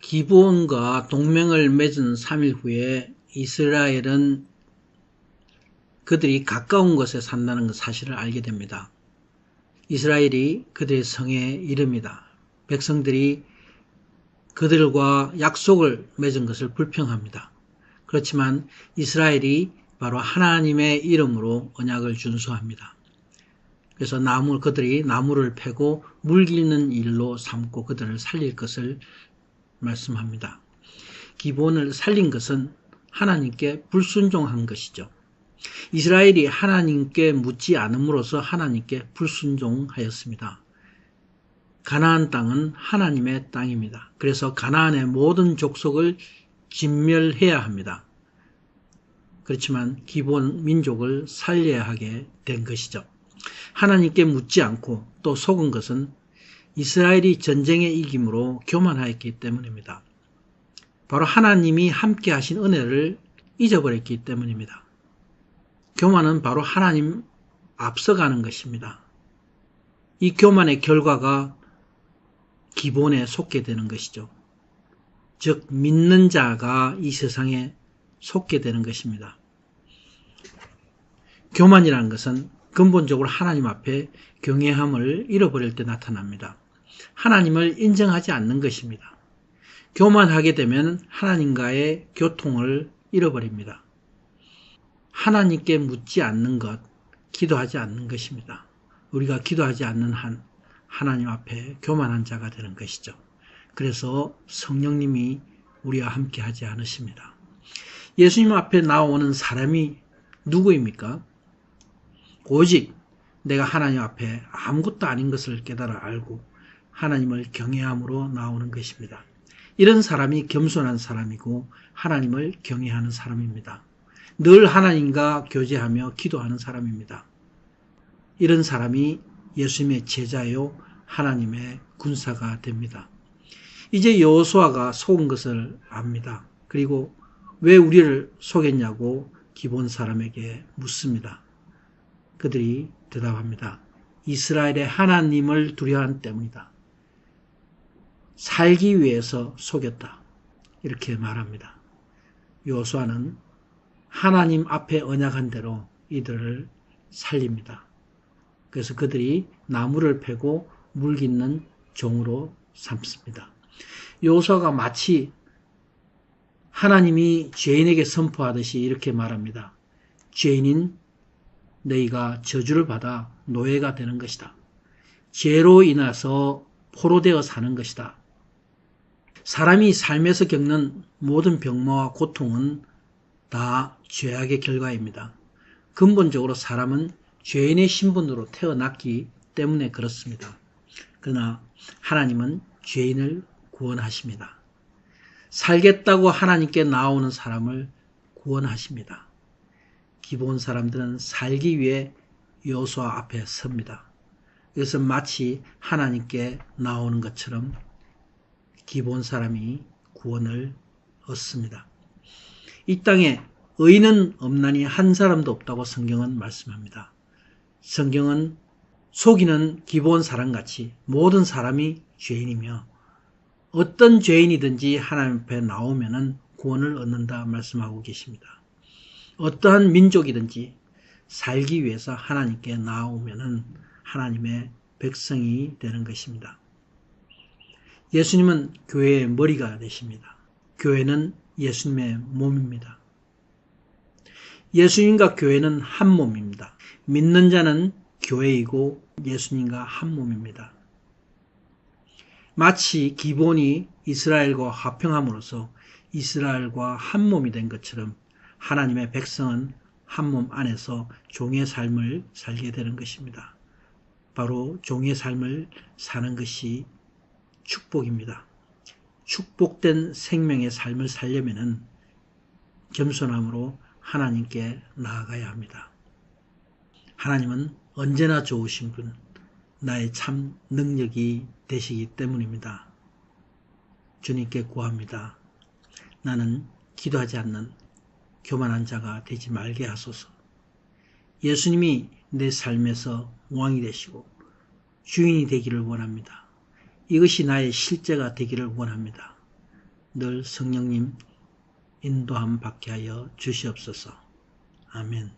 기브온과 동맹을 맺은 3일 후에 이스라엘은 그들이 가까운 곳에 산다는 그 사실을 알게 됩니다. 이스라엘이 그들의 성에 이릅니다. 백성들이 그들과 약속을 맺은 것을 불평합니다. 그렇지만 이스라엘이 바로 하나님의 이름으로 언약을 준수합니다. 그래서 그들이 나무를 패고 물기는 일로 삼고 그들을 살릴 것을 말씀합니다. 기브온을 살린 것은 하나님께 불순종한 것이죠. 이스라엘이 하나님께 묻지 않음으로써 하나님께 불순종하였습니다. 가나안 땅은 하나님의 땅입니다. 그래서 가나안의 모든 족속을 진멸해야 합니다. 그렇지만 기브온 민족을 살려야 하게 된 것이죠. 하나님께 묻지 않고 또 속은 것은 이스라엘이 전쟁에 이김으로 교만하였기 때문입니다. 바로 하나님이 함께 하신 은혜를 잊어버렸기 때문입니다. 교만은 바로 하나님 앞서가는 것입니다. 이 교만의 결과가 기브온에 속게 되는 것이죠. 즉 믿는 자가 이 세상에 속게 되는 것입니다. 교만이라는 것은 근본적으로 하나님 앞에 경외함을 잃어버릴 때 나타납니다. 하나님을 인정하지 않는 것입니다. 교만하게 되면 하나님과의 교통을 잃어버립니다. 하나님께 묻지 않는 것, 기도하지 않는 것입니다. 우리가 기도하지 않는 한 하나님 앞에 교만한 자가 되는 것이죠. 그래서 성령님이 우리와 함께 하지 않으십니다. 예수님 앞에 나오는 사람이 누구입니까? 오직 내가 하나님 앞에 아무것도 아닌 것을 깨달아 알고 하나님을 경외함으로 나오는 것입니다. 이런 사람이 겸손한 사람이고 하나님을 경외하는 사람입니다. 늘 하나님과 교제하며 기도하는 사람입니다. 이런 사람이 예수님의 제자요 하나님의 군사가 됩니다. 이제 여호수아가 속은 것을 압니다. 그리고 왜 우리를 속였냐고 기브온 사람에게 묻습니다. 그들이 대답합니다. 이스라엘의 하나님을 두려워하기 때문이다. 살기 위해서 속였다. 이렇게 말합니다. 여호수아는 하나님 앞에 언약한 대로 이들을 살립니다. 그래서 그들이 나무를 패고 물깃는 종으로 삼습니다. 여호수아가 마치 하나님이 죄인에게 선포하듯이 이렇게 말합니다. 죄인인 너희가 저주를 받아 노예가 되는 것이다. 죄로 인해서 포로되어 사는 것이다. 사람이 삶에서 겪는 모든 병마와 고통은 다 죄악의 결과입니다. 근본적으로 사람은 죄인의 신분으로 태어났기 때문에 그렇습니다. 그러나 하나님은 죄인을 구원하십니다. 살겠다고 하나님께 나오는 사람을 구원하십니다. 기브온 사람들은 살기 위해 여호수아 앞에 섭니다. 그래서 마치 하나님께 나오는 것처럼 기브온 사람이 구원을 얻습니다. 이 땅에 의인은 없나니 한 사람도 없다고 성경은 말씀합니다. 성경은 속이는 기브온 사람같이 모든 사람이 죄인이며 어떤 죄인이든지 하나님 앞에 나오면은 구원을 얻는다 말씀하고 계십니다. 어떠한 민족이든지 살기 위해서 하나님께 나오면은 하나님의 백성이 되는 것입니다. 예수님은 교회의 머리가 되십니다. 교회는 예수님의 몸입니다. 예수님과 교회는 한 몸입니다. 믿는 자는 교회이고 예수님과 한 몸입니다. 마치 기브온이 이스라엘과 화평함으로써 이스라엘과 한 몸이 된 것처럼 하나님의 백성은 한 몸 안에서 종의 삶을 살게 되는 것입니다. 바로 종의 삶을 사는 것이 축복입니다. 축복된 생명의 삶을 살려면은 겸손함으로 하나님께 나아가야 합니다. 하나님은 언제나 좋으신 분, 나의 참 능력이 되시기 때문입니다. 주님께 구합니다. 나는 기도하지 않는 교만한 자가 되지 말게 하소서. 예수님이 내 삶에서 왕이 되시고 주인이 되기를 원합니다. 이것이 나의 실제가 되기를 원합니다. 늘 성령님 인도함 받게 하여 주시옵소서. 아멘.